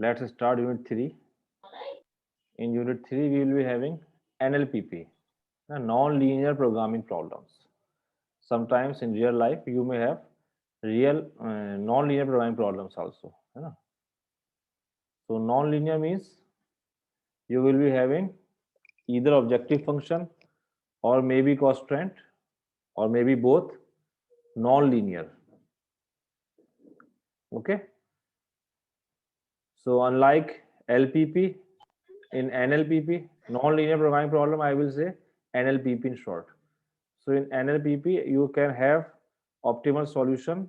Let's start unit 3. In unit 3 we will be having NLPP, non-linear programming problems. Sometimes in real life you may have real non-linear programming problems also, है ना? So non-linear means you will be having either objective function or maybe constraint or maybe both non-linear. Okay. So unlike LPP, in NLPP, non-linear programming problem, I will say NLPP in short. So in NLPP, you can have optimal solution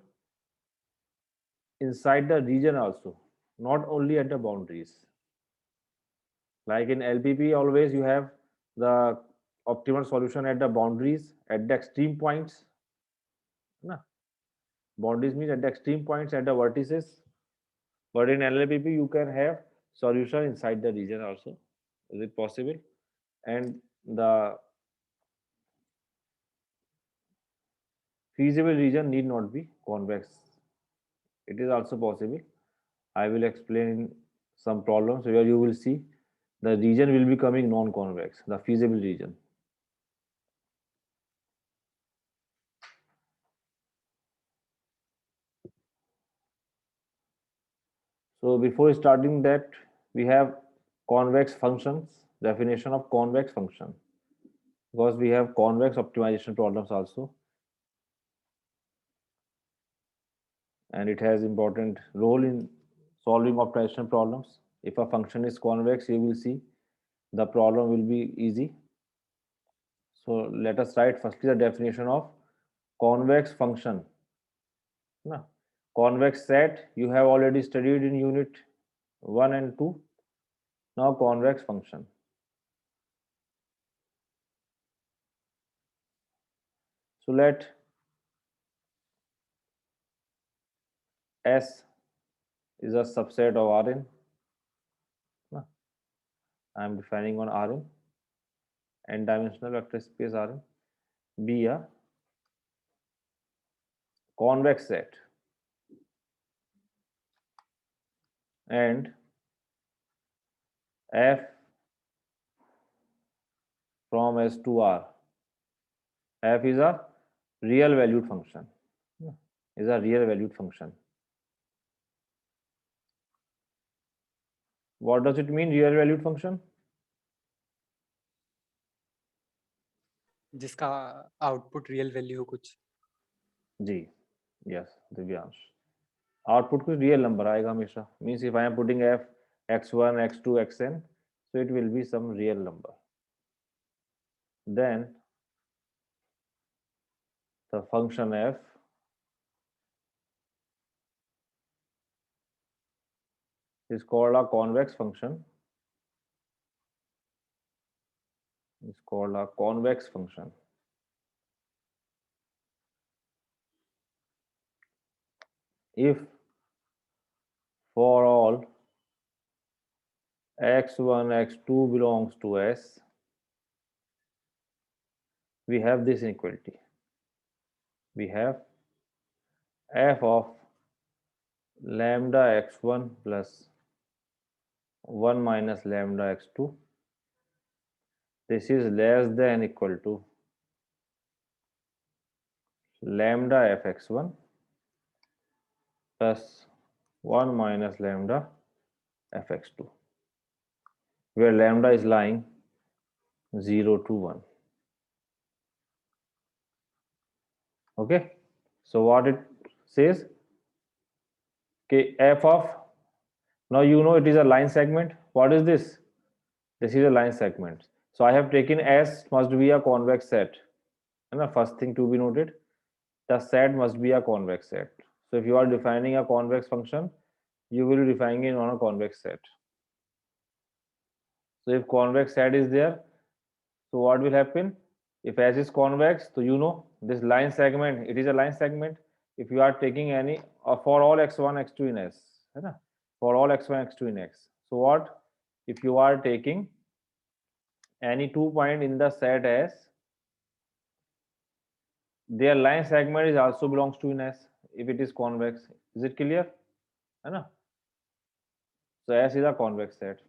inside the region also, not only at the boundaries. Like in LPP, always you have the optimal solution at the boundaries, at the extreme points. Na? Boundaries means at the extreme points, at the vertices. But in LLPP, you can have solution inside the region also. Is it possible? And the feasible region need not be convex. It is also possible. I will explain some problems where you will see the region will be coming non-convex, the feasible region. So before starting that, we have convex functions, definition of convex function, because we have convex optimization problems also, and it has important role in solving optimization problems. If a function is convex, you will see the problem will be easy. So let us write firstly the definition of convex function. Na? Convex set you have already studied in unit 1 and 2. Now convex function. So let S is a subset of Rn. I am defining on Rn, n-dimensional vector space Rn, be a convex set, and f from S to R. F is a real valued function. Is a real valued function. What does it mean, real valued function? जिसका output real value हो कुछ. जी, yes, Divyansh. Output कुछ real number आएगा हमेशा. Means if I am putting f x1, x2, xn, so it will be some real number. Then the function f is called a convex function. It's called a convex function. If for all x1, x2 belongs to S, we have this inequality. We have f of lambda x1 plus 1 minus lambda x2. This is less than equal to lambda fx1 plus 1 minus lambda fx2, where lambda is lying 0 to 1. Okay, so what it says, okay, f of, now you know it is a line segment. What is this? This is a line segment. So I have taken S must be a convex set. And the first thing to be noted, the set must be a convex set. So if you are defining a convex function, you will be defining it on a convex set. So if convex set is there, so what will happen? If S is convex, so you know this line segment, it is a line segment. If you are taking any for all x1, x2 in S, for all x1, x2 in X. So what? If you are taking any 2 point in the set S, their line segment is also belongs to in S if it is convex. Is it clear? So So S is a convex set.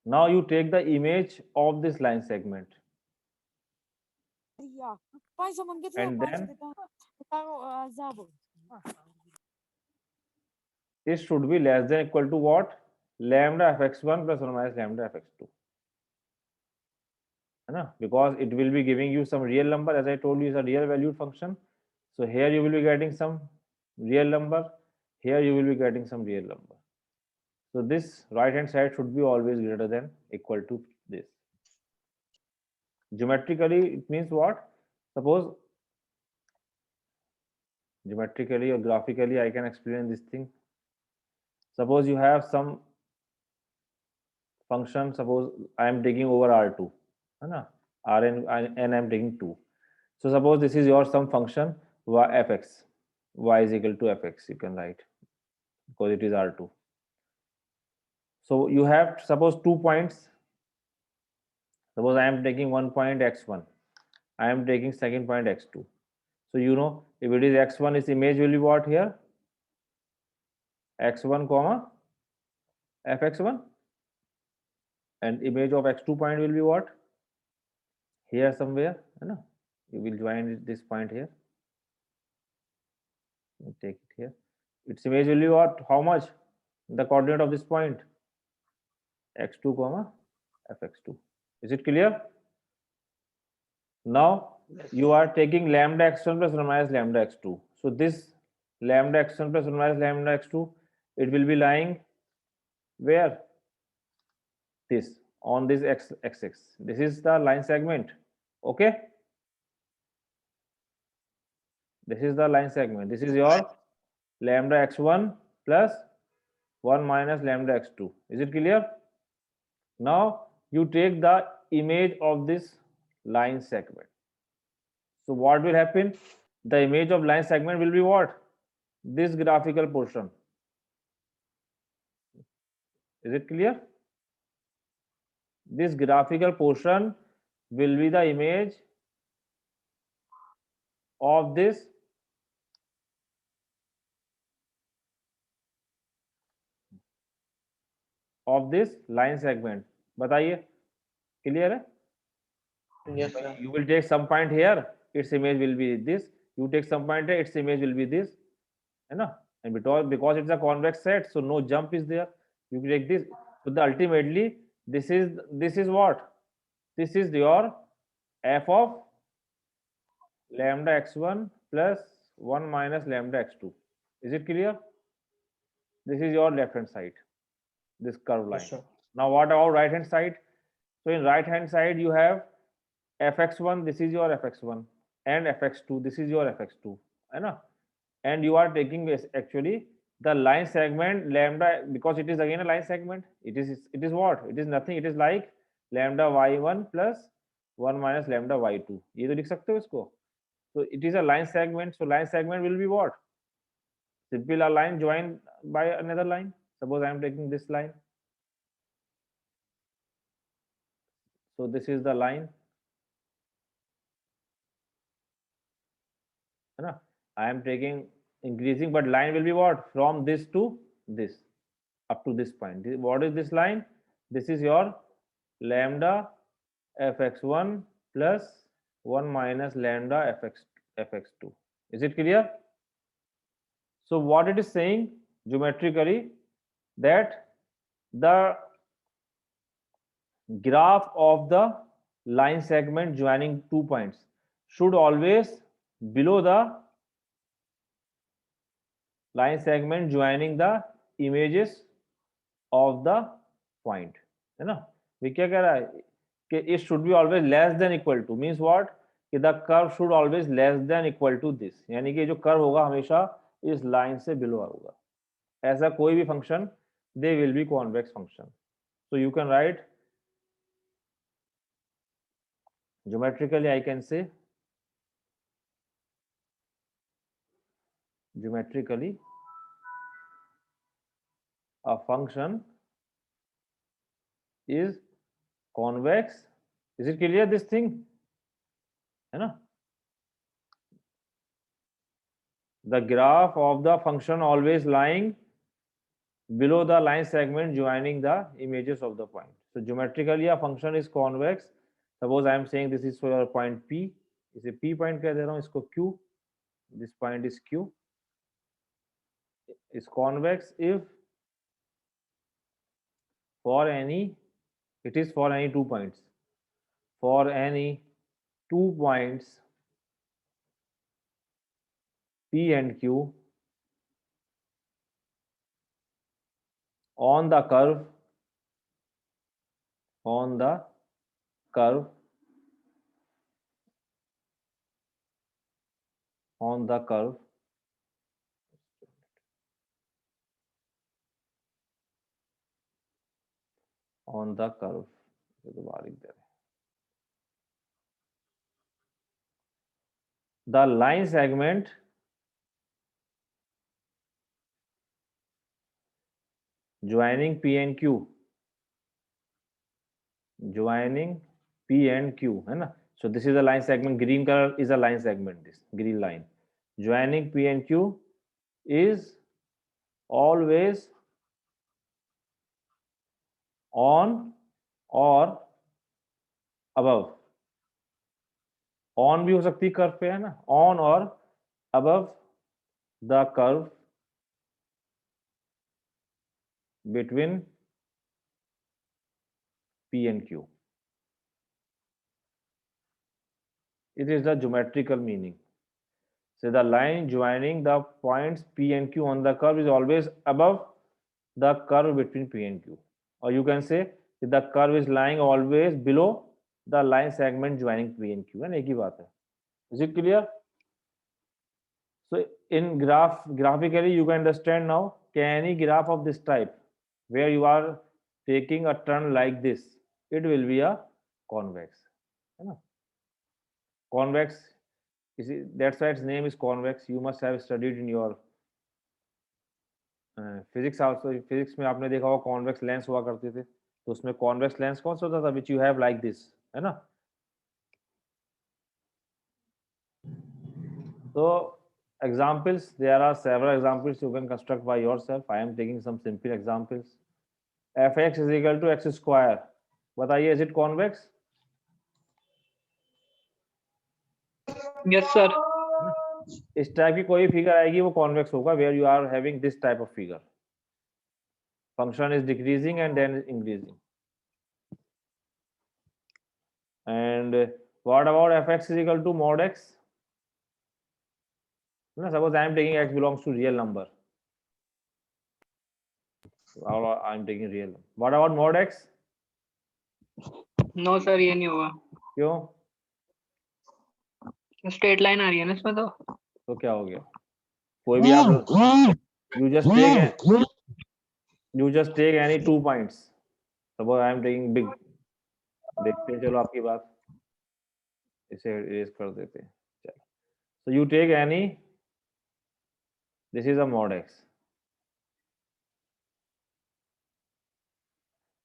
Now you take the image of this line segment Ya. Pai zaman gitu and pai then kita taruh zabo. it should be less than equal to what? Lambda fx1 plus 1 minus lambda fx2. है ना? Because it will be giving you some real number, as I told you, is a real valued function. So here you will be getting some real number, here you will be getting some real number. So this right hand side should be always greater than equal to this. Geometrically, it means what? Suppose geometrically or graphically, I can explain this thing. Suppose you have some function, suppose I am taking over R2, है ना? Rn and I am taking 2. So suppose this is your some function fx, y is equal to fx, you can write, because it is R2. So you have suppose 2 points. Suppose I am taking one point x1, I am taking second point x2. So you know, if it is x1, its image will be what here? x1 comma fx1, and image of x2 point will be what? Here somewhere, है ना? You will join this point here. You take it here. Its image will be what? How much? The coordinate of this point, x2 comma fx2. Is it clear? Now you are taking lambda x1 plus 1 minus lambda x2. So this lambda x1 plus 1 minus lambda x2, it will be lying where? This, on this x-axis. This is the line segment. Okay? This is the line segment. This is your lambda x1 plus 1 minus lambda x2. Is it clear? Now you take the image of this line segment. So what will happen? The image of line segment will be what? This graphical portion. Is it clear? This graphical portion will be the image of this line segment. बताइए, clear है? Yes, sir. You will take some point here, its image will be this. You take some point here, its image will be this, है ना? And because it's a convex set, so no jump is there. You take this. So the ultimately this is what? This is your f of lambda x1 plus 1 minus lambda x2. Is it clear? This is your left hand side, this curved line. Yes, sir. Now what about right hand side? So in right hand side you have fx1, this is your fx1, and fx2, this is your fx2, है ना? And you are taking this actually the line segment lambda, because it is again a line segment. It is what? It is nothing. It is like lambda y1 plus 1 minus lambda y2. ये तो लिख सकते हो इसको. So it is a line segment. So line segment will be what? Simply a line joined by another line. Suppose I am taking this line. So this is the line. है ना? I am taking increasing, but line will be what? From this to this, up to this point. What is this line? This is your lambda fx1 plus 1 minus lambda fx2. Is it clear? So what it is saying geometrically, that the graph of the line segment joining 2 points should always below the line segment joining the images of the point, है ना? ये क्या कह रहा है कि it should be always less than equal to, means what? कि the curve should always less than equal to this, यानी कि जो curve होगा हमेशा इस line से below होगा. ऐसा कोई भी function, they will be convex function. So you can write geometrically, I can say geometrically a function is convex. Is it clear this thing? है ना? The graph of the function always lying below the line segment joining the images of the point. So geometrically a function is convex. Suppose I am saying this is for your point P, इसे P point कह दे रहा हूँ, इसको Q, this point is Q, is convex if for any, it is for any 2 points, for any 2 points P and Q on the curve on the curve on the curve on the curve ये दोबारा लिख दे रहे हैं. The line segment joining P and Q, joining P and Q है ना. So this is a line segment, green color is a line segment, this green line joining P and Q is always on or above. On भी हो सकती है curve पे है ना, on और above the curve between P and Q. It is the geometrical meaning. So the line joining the points P and Q on the curve is always above the curve between P and Q. Or you can say the curve is lying always below the line segment joining P and Q. And एक ही बात है. Is it clear? So in graphically you can understand now, any graph of this type where you are taking a turn like this, it will be a convex. है ना? Convex, that's why its name is convex. You must have studied in your physics also. Physics में आपने देखा होगा convex lens हुआ करते थे, तो उसमें convex lens कौन सा होता था, which you have like this, है ना. So examples, there are several examples you can construct by yourself. I am taking some simple examples. Fx is equal to x square. बताइए, is it convex? Yes, sir. इस type की कोई figure आएगी वो convex होगा, where you are having this type of figure. Function is decreasing and then increasing. And what about fx is equal to mod x? Suppose I am taking x belongs to real number. I am taking real. What about mod x? No, sir, ये नहीं होगा. क्यों? Straight line आ रही है ना इसमें तो क्या हो गया? कोई भी आप you just take any 2 points. Suppose I am taking big. देखते हैं, चलो आपकी बात इसे erase कर देते हैं. चलो. So you take any. This is a mod x.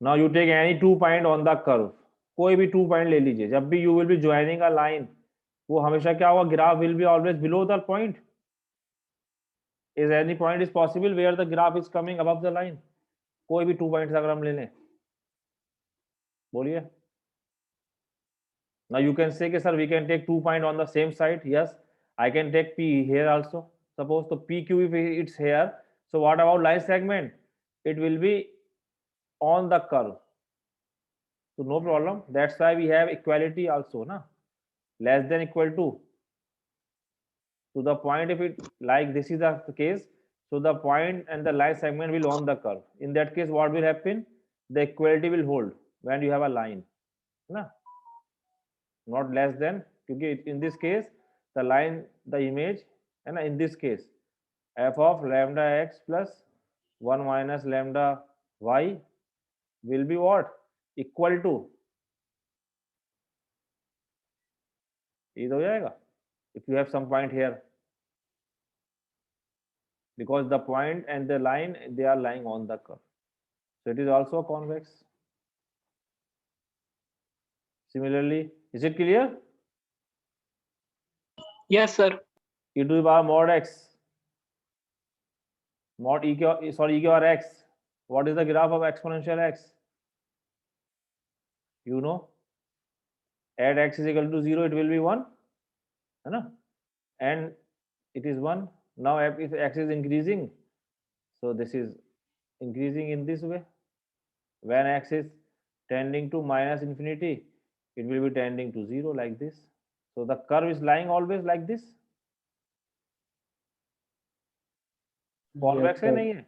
Now you take any 2 point on the curve. कोई भी 2 point ले लीजिए. जब भी you will be joining a line, वो हमेशा क्या होगा? Graph will be always below the point. Is any point is possible where the graph is coming above the line? कोई भी 2 points अगर हम ले लें, बोलिए. Now you can say कि sir we can take 2 point on the same side. Yes, I can take P here also. Suppose तो PQ if it's here. So what about line segment? It will be on the curve. So no problem. That's why we have equality also, na? Less than equal to. So the point, if it like this is the case, so the point and the line segment will on the curve. In that case, what will happen? The equality will hold when you have a line, na? Not less than, because in this case the line, the image, and in this case f of lambda x plus 1 minus lambda y will be what? Equal to, ये हो जाएगा if you have some point here, because the point and the line, they are lying on the curve, so it is also convex. Similarly, is it clear? Yes, sir. E to the power mod x, mod e power x What is the graph of exponential x? You know, at x is equal to 0, it will be 1, है ना? And it is 1. Now if x is increasing, so this is increasing in this way. When x is tending to minus infinity, it will be tending to 0 like this. So the curve is lying always like this. Convex है नहीं है?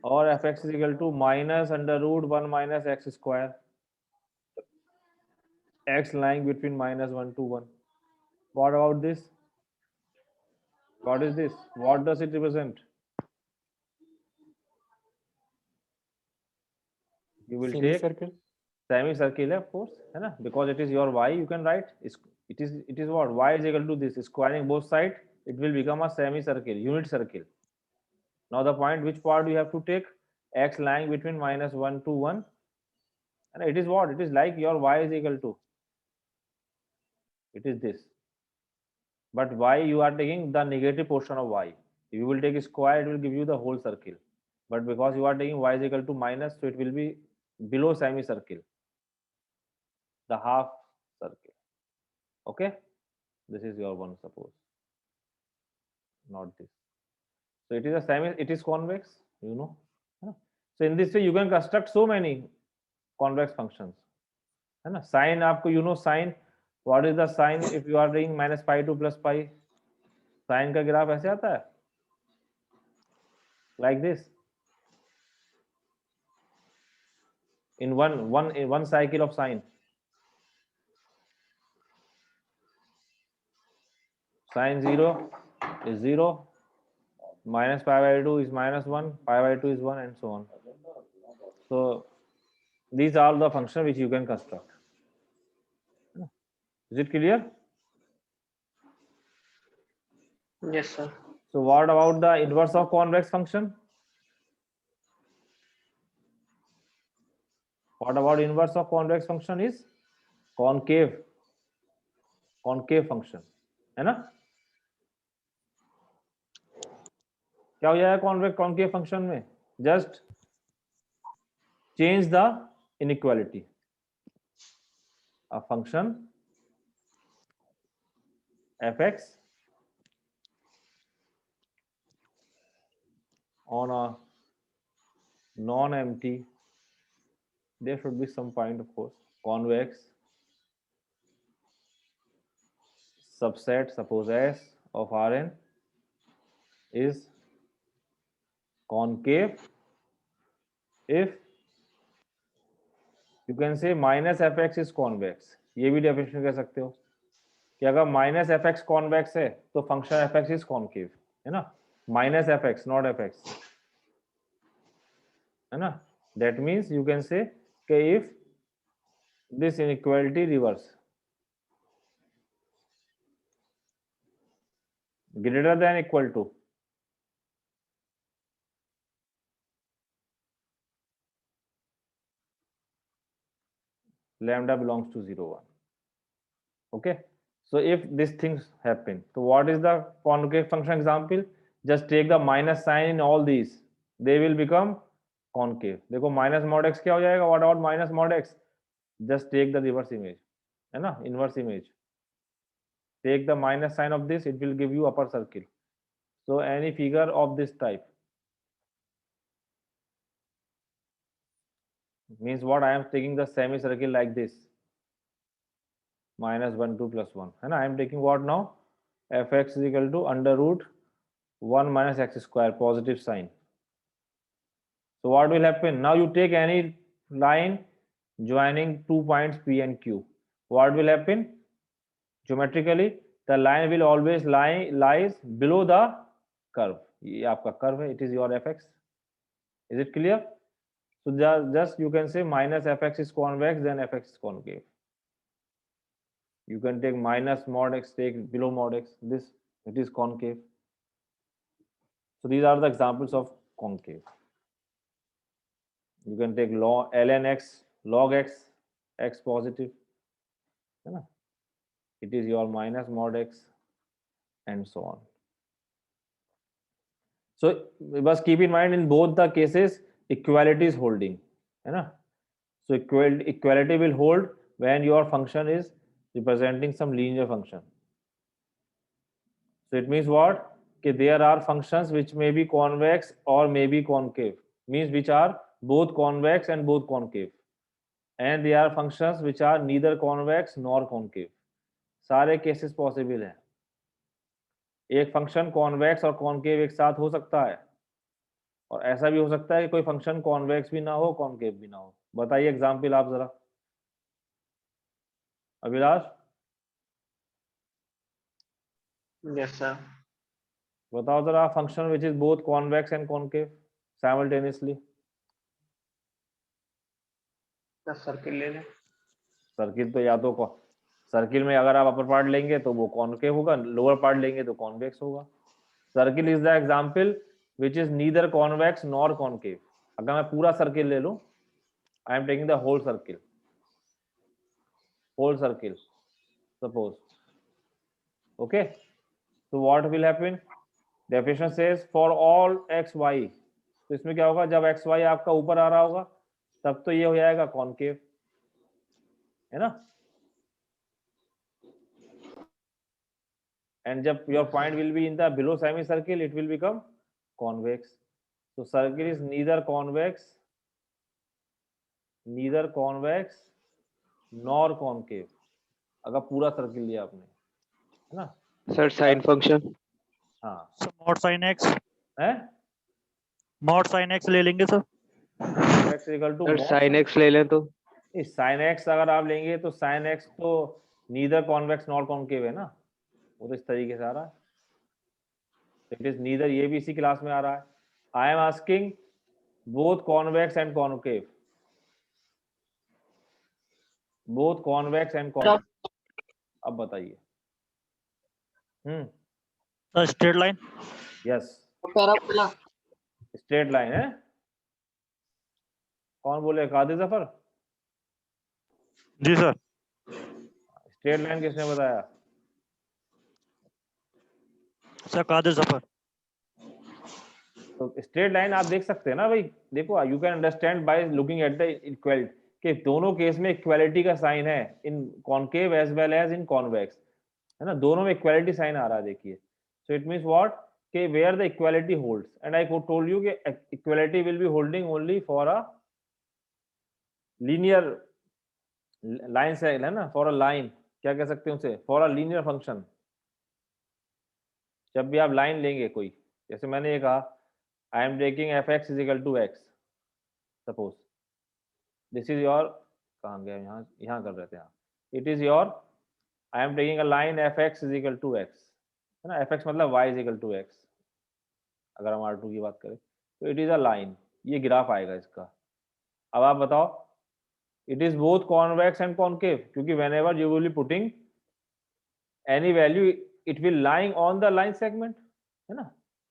और fx is equal to minus under root 1 minus x square. X lying between minus 1 to 1. What about this? What is this? What does it represent? You will take Semicircle. semicircle, of course, है ना? Because it is your y, you can write. It is what? Y is equal to this. Squaring both sides, it will become a semicircle, unit circle. Now the point, which part you have to take? X lying between minus 1 to 1. And it is what? It is like your y is equal to. It is this. But y, you are taking the negative portion of y. If you will take square, it will give you the whole circle. But because you are taking y is equal to minus, so it will be below semicircle, the half circle. Okay, this is your one, suppose, not this. So it is a semi, it is convex, you know. So in this way you can construct so many convex functions, है ना? Sine आपको, you know, sine, what is the sine if you are doing minus pi to plus pi? Sine का graph ऐसे आता है, like this. In one cycle of sine. Sine 0 is 0, minus pi by 2 is minus 1, pi by 2 is 1, and so on. So these are the functions which you can construct. Is it clear? Yes, sir. So what about the inverse of convex function? What about inverse of convex function is concave function, है ना? क्या हो जाएगा concave function में? Just change the inequality. A function fx on a non-empty, there should be some point, of course, convex subset, suppose S of Rn is concave if you can say minus fx is convex. ये भी definition कह सकते हो कि अगर minus F x convex है तो function f x is concave, है ना? Minus F x, not F x, है ना? That means you can say if this inequality reverse greater than equal to lambda belongs to 0 1. Okay, so if these things happen, so what is the concave function example? Just take the minus sign in all these, they will become concave. देखो minus mod x क्या हो जाएगा? What about minus mod x? Just take the reverse image, है ना? Inverse image. Take the minus sign of this, it will give you upper circle. So any figure of this type means what? I am taking the semicircle like this, minus 1 2 plus 1, and I am taking what now? Fx is equal to under root 1 minus x square, positive sign. So what will happen? Now you take any line joining 2 points P and Q. What will happen? Geometrically, the line will always lies below the curve. ये आपका curve है, it is your fx. Is it clear? So just you can say minus fx is convex, then fx is concave. You can take minus mod x, take below mod x, this, it is concave. So these are the examples of concave. You can take ln x, log x, x positive, है ना? It is your minus mod x, and so on. So बस keep in mind in both the cases equality is holding, है ना? So equality will hold when your function is representing some linear function. So it means what? कि there are functions which may be convex or may be concave, means which are both convex and both concave, and there are functions which are neither convex nor concave. सारे cases possible हैं. एक function convex और concave एक साथ हो सकता है, और ऐसा भी हो सकता है कि कोई फंक्शन कॉन्वेक्स भी ना हो कॉन्केव भी ना हो. बताइए एग्जांपल आप जरा अभिलाष, Yes, sir. बताओ जरा function which is both convex and concave simultaneously. The circle ले लें. सर्किल तो या तो सर्किल में अगर आप अपर पार्ट लेंगे तो वो कॉन्केव होगा, लोअर पार्ट लेंगे तो कॉन्वेक्स होगा. Circle is the example which is neither convex nor concave. अगर मैं पूरा सर्किल ले लूं, I am taking the whole circle suppose. Okay, so what will happen? Definition says for all x y. तो इसमें क्या होगा, जब x y आपका ऊपर आ रहा होगा तब तो ये हो जाएगा कॉन्केव, है ना? And जब your point will be in the below semicircle, it will become convex. So circle is neither convex nor concave. अगर पूरा सर्किल लिया आपने, है ना? Sir, sin function. हाँ So mod sin x, है. mod sin x ले लेंगे sir. x equal to Sir, sin x ले लें तो. इस sin x अगर आप लेंगे तो sin x तो नीदर कॉन्वेक्स नॉर कॉन्केव है ना, वो तो इस तरीके से आ रहा है. इट इज नीदर, ये भी इसी क्लास में आ रहा है. I am asking both convex and concave, both convex and concave. अब बताइए. Sir straight line. Yes, straight line है. कौन बोले, कादिर जफर? जी सर. स्ट्रेट लाइन किसने बताया? सर कादिर जफर. तो स्ट्रेट लाइन आप देख सकते हैं ना भाई. देखो, you can understand by looking at the equality कि दोनों केस में इक्वालिटी का साइन है, in concave as well as in convex, है ना? दोनों में इक्वालिटी साइन आ रहा है, देखिए. सो इट मींस व्हाट, कि where the equality holds, and I told you कि equality will be holding only for a linear line से, है ना? फॉर अ लाइन, क्या कह सकते हैं उसे, फॉर अ लीनियर फंक्शन. जब भी आप लाइन लेंगे कोई, जैसे मैंने ये कहा, I am taking f x is equal to x, suppose this is your, कहाँ गया, यहाँ कर रहे थे. यहाँ it is your, I am taking a line f x is equal to x, है ना? एफ एक्स मतलब y is equal to x. अगर हम R2 की बात करें तो इट इज अ लाइन, ये ग्राफ आएगा इसका. अब आप बताओ, it is both convex and concave, क्योंकि whenever you will be putting any value it will lying on the line segment, है ना?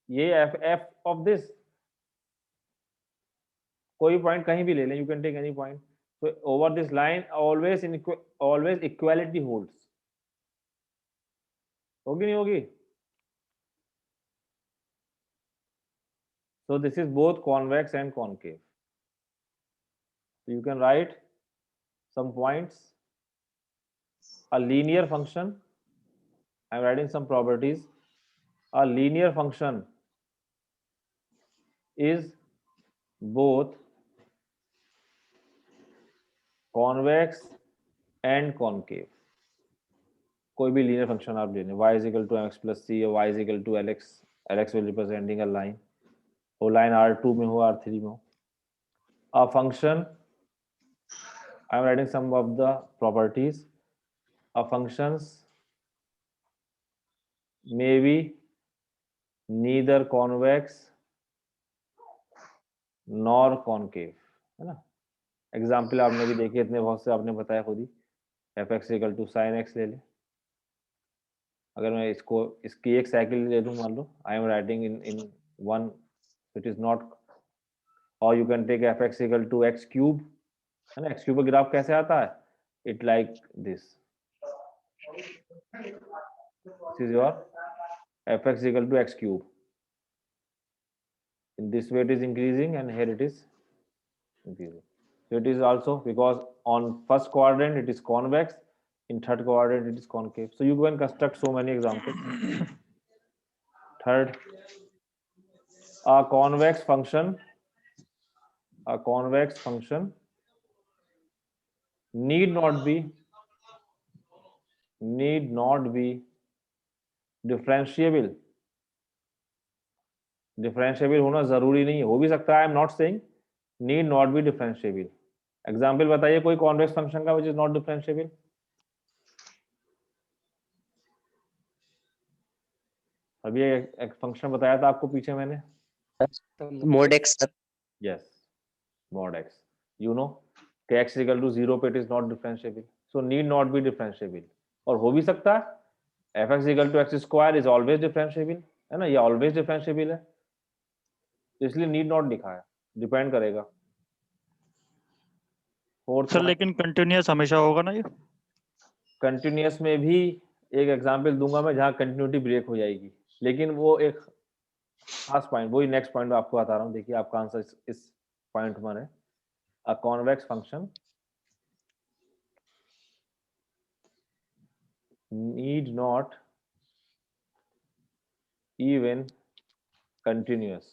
ये एफ ऑफ दिस, कोई पॉइंट कहीं भी ले लें, you can take any point. so over this line always equality holds. होगी नहीं होगी? so this is both convex and concave. so you can write some points. A linear function, I am writing some properties. A linear function is both convex and concave. कोई भी linear function आप ले लें, y is equal to mx plus c और y is equal to lx, lx will representing a line, वो line R2 में हो, R3 में हो. A function, I am writing some of the properties. A functions may be neither convex nor concave, है ना? Example आपने भी देखे, इतने बहुत से आपने बताया खुद ही. F X equal to sine X ले ले. अगर मैं इसकी एक साइकिल ले लूँ, मान लो I am writing in one, it is not, और you can take F X equal to X cube, है ना? एक्स क्यूब का ग्राफ कैसे आता है? It like this is your F X equal to X cube. In this way it is increasing, and here it is increasing. So it is also because on first quadrant it is convex, in third quadrant it is concave. So you can construct so many examples. Third, a convex function need not be differentiable. Differentiable होना जरूरी नहीं है, हो भी सकता है. I am not saying need not be differentiable. Example बताइए कोई कॉन्वेक्स फंक्शन का व्हिच इज नॉट डिफरेंशिएबल. अभी एक फंक्शन बताया था आपको पीछे मैंने. mod x sir. Yes, mod x. You know कि x इक्वल टू 0 पे it is not differentiable, so need not be differentiable. और हो भी सकता है fx equal to x square is always differentiable, है ना, ये ऑलवेज डिफरेंशिएबल है, तो इसलिए नीड नॉट लिखा है, डिपेंड करेगा. फोर्थ सर लेकिन कंटिन्यूअस हमेशा होगा ना ये? कंटिन्यूअस में भी एक एग्जांपल दूंगा मैं जहां कंटिन्यूटी ब्रेक हो जाएगी, लेकिन वो एक खास पॉइंट, वही नेक्स्ट पॉइंट आपको बता रहा हूँ. देखिए आपका आंसर इस पॉइंट में है. A convex function need not even continuous.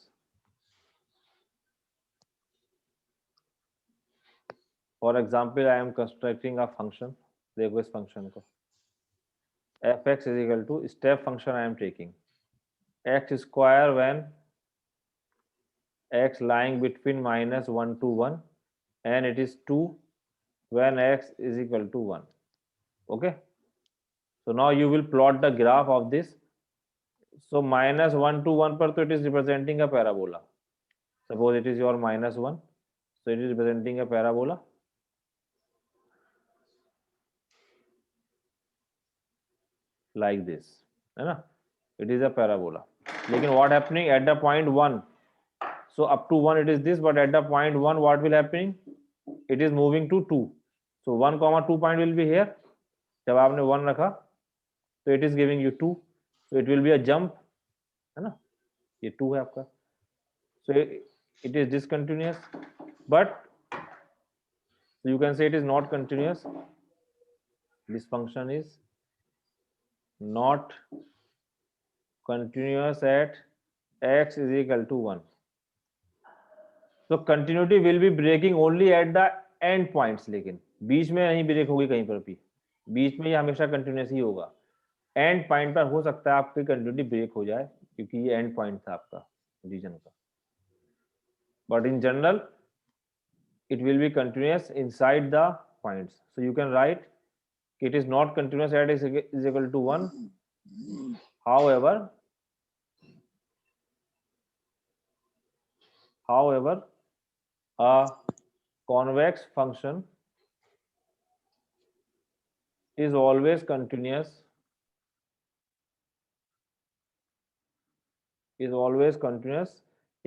For example, I am constructing a function. देखो इस फंक्शन को fx is equal to step function I am taking x square when x lying between -1 to 1 and it is 2 when x is equal to 1. Okay, so now you will plot the graph of this. So -1 to 1 पर तो it is representing a parabola. Suppose it is your -1, so it is representing a parabola. Like this, है ना, it is a parabola. लेकिन what happening at the point 1? So up to 1 it is this, but at the point 1 what will happening? It is moving to 2. So 1, 2 point will be here. जब आपने 1 रखा तो it is giving you 2. So it will be a jump, है ना, ये 2 है आपका. So it is discontinuous, but you can say it is not continuous. This function is not continuous at x is equal to 1. So continuity will be breaking only at the end points, लेकिन बीच में नहीं break होगी कहीं पर भी, बीच में ये हमेशा कंटिन्यूस ही होगा. एंड पॉइंट पर हो सकता है आपकी कंटिन्यूटी ब्रेक हो जाए क्योंकि ये एंड पॉइंट था आपका रीजन का, but in general it will be continuous inside the points. So you can write it is not continuous at x is equal to 1. However, a convex function is always continuous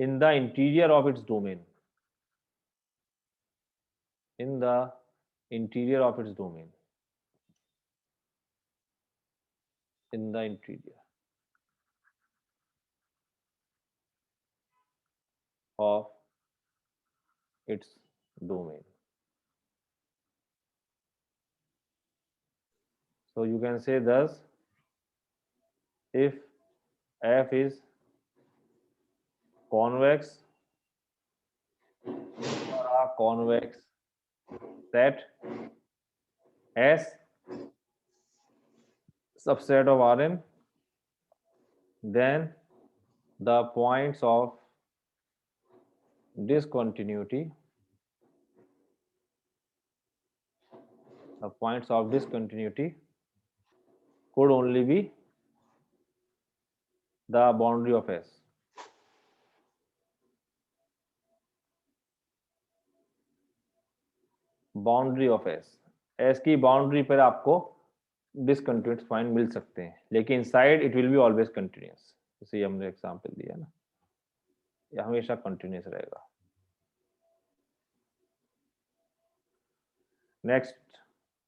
in the interior of its domain. In the interior of its domain. In the interior of its domain. So you can say thus, if f is convex or a convex set S subset of Rn, then the points of discontinuity could only be the boundary of S. Boundary of S की boundary पर आपको discontinuous point मिल सकते हैं, लेकिन inside it will be always continuous. जैसे हमने example दिया ना, ये हमेशा कंटिन्यूअस रहेगा. Next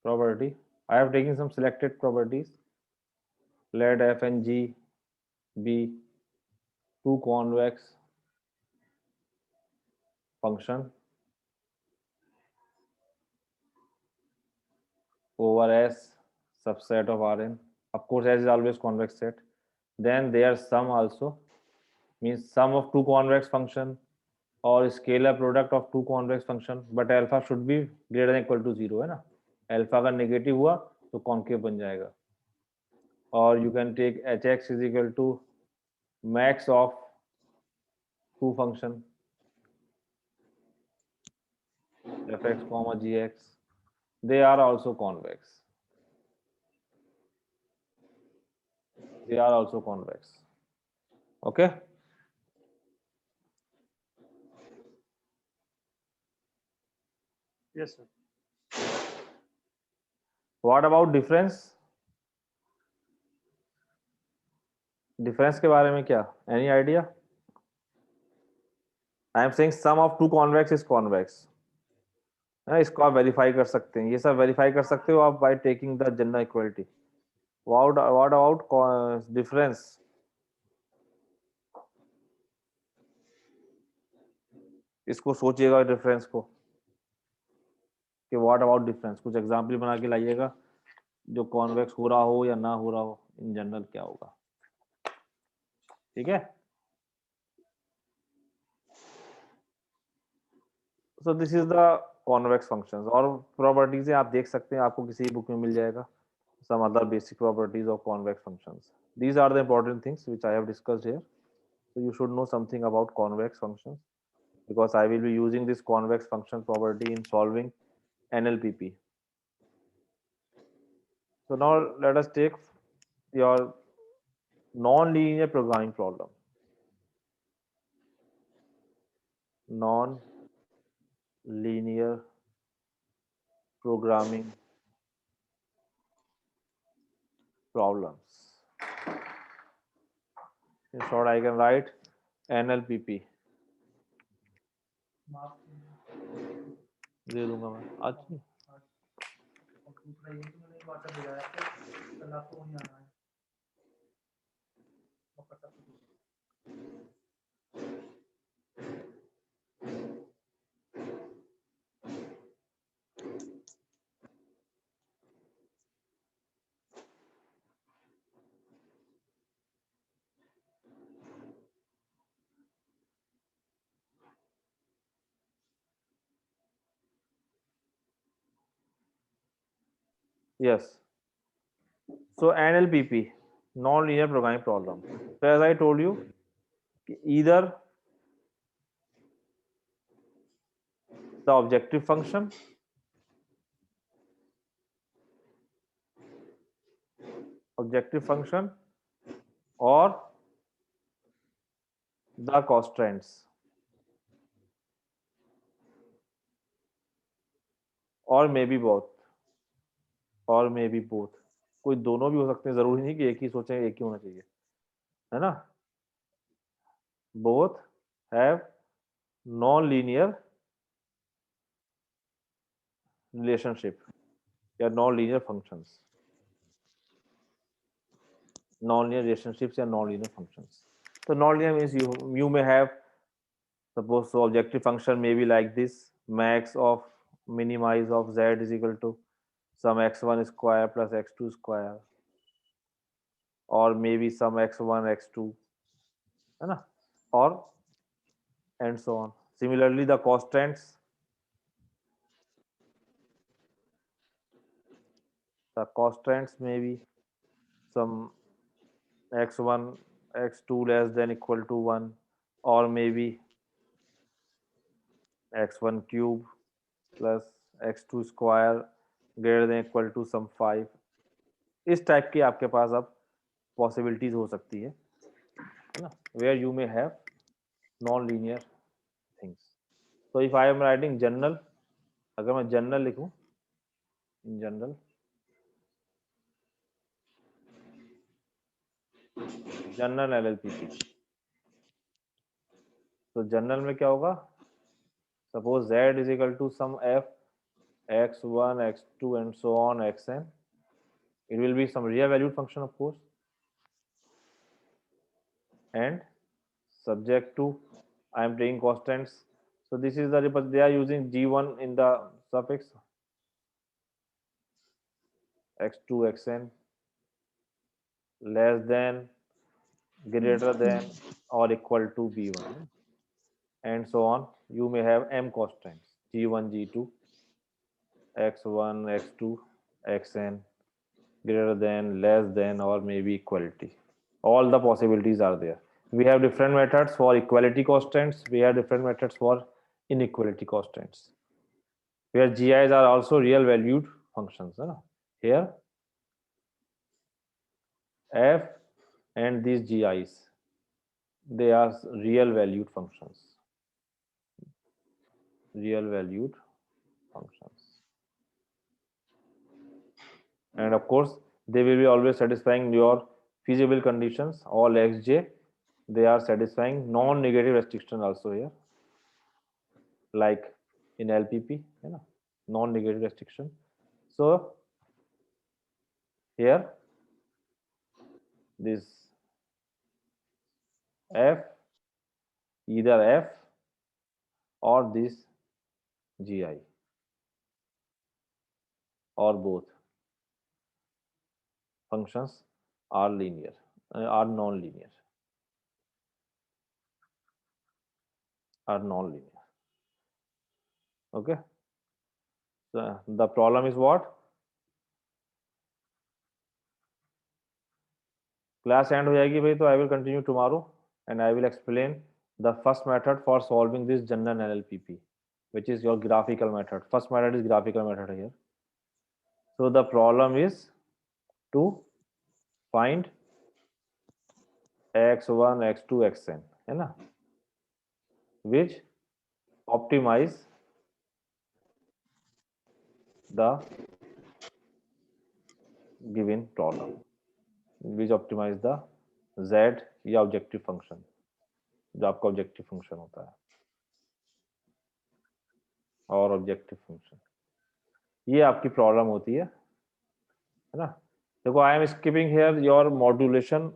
property, I have taken some selected properties. Let f and g be two convex function over S subset of Rn. Of course, S is always convex set. Then their sum also means sum of two convex function or scalar product of two convex function, but alpha should be greater than equal to 0 है ना. Alpha अगर negative हुआ तो concave बन जाएगा. और you can take h x is equal to max of two function f x comma g x, they are also convex. They are also convex. Okay. Yes, sir. What about difference? Difference के बारे में क्या? Any idea? I am saying sum of two convex is convex. है, इसको आप verify कर सकते हैं. ये सब वेरीफाई कर सकते हो आप by taking the general equality. What about difference? इसको सोचिएगा डिफरेंस को कि व्हाट अबाउट डिफरेंस. कुछ एग्जांपल बना के लाइएगा जो कॉन्वेक्स हो रहा हो या ना हो रहा हो, इन जनरल क्या होगा. ठीक है. So this is the convex functions. और प्रॉपर्टीज आप देख सकते हैं, आपको किसी बुक में मिल जाएगा. Some other basic properties of convex functions. These are the important things which I have discussed here. So you should know something about convex functions because I will be using this convex function property in solving NLPP. So now let us take your non-linear programming problem. Non-linear programming problems. In short, I can write NLPP. दे दूंगा मैं आज नहीं. Yes. So NLPP, non-linear programming problem. So as I told you, either the objective function or the constraints or maybe both. कोई दोनों भी हो सकते हैं, जरूरी नहीं कि एक ही सोचें एक ही होना चाहिए, है ना. Both have non linear relationship या non linear functions. Non-linear relationships and non-linear functions. So non-linear means you may have, suppose so objective function may be like this: max of minimize of z is equal to some x1 square plus x2 square, or maybe some x1 x2, है ना, or and so on. Similarly, the constraints may be some x1 x2 less than equal to 1, or maybe x1 cube plus x2 square greater than equal to some 5. इस type की आपके पास अब possibilities हो सकती है ना, where you may have non linear things. So if I am writing general, अगर मैं जनरल लिखूं, इन जनरल LLPP, तो जनरल में क्या होगा? Suppose z is equal to some f x1 x2 and so on xn. It will be some real valued function, of course, and subject to I am taking constants. So this is the they are using G1 in the suffix x2 xn less than, greater than, or equal to b1, and so on. You may have m constants g1 g2 x1 x2 xn greater than, less than, or maybe equality. All the possibilities are there. We have different methods for equality constants. We have different methods for inequality constants, where GIs are also real valued functions. Here, f and these GIs, they are real valued functions. Real valued functions. And of course, they will be always satisfying your feasible conditions. All xj, they are satisfying non-negative restriction also here, like in LPP, non-negative restriction. So here, this f, either f or this gi, or both functions are linear, are non-linear, Okay. So the problem is what? Class end हो जाएगी भाई, तो I will continue tomorrow and I will explain the first method for solving this general NLPP, which is your graphical method. First method is graphical method here. So the problem is to find x1, x2, xn, है ना, which optimize the given problem, which optimize the z या objective function, जो आपका objective function होता है, और objective function, ये आपकी प्रॉब्लम होती है ना. देखो, I am skipping here your modulation,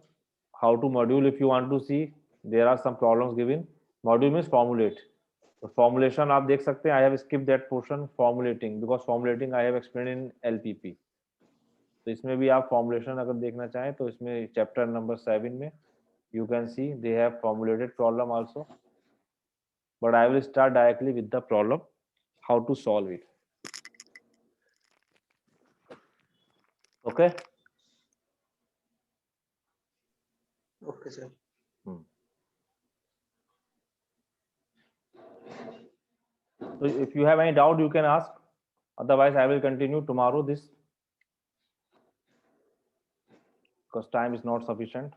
how to module. If you want to see, there are some problems given. Module means formulate. तो फॉर्मुलेशन आप देख सकते हैं. I have skip that portion, formulating, because formulating I have explain in LPP. तो इसमें भी आप formulation अगर देखना चाहें तो इसमें चैप्टर नंबर 7 में you can see they have formulated problem also, but I will start directly with the problem, how to solve it. Okay. Okay, sir. So if you have any doubt, you can ask. Otherwise, I will continue tomorrow this, because time is not sufficient.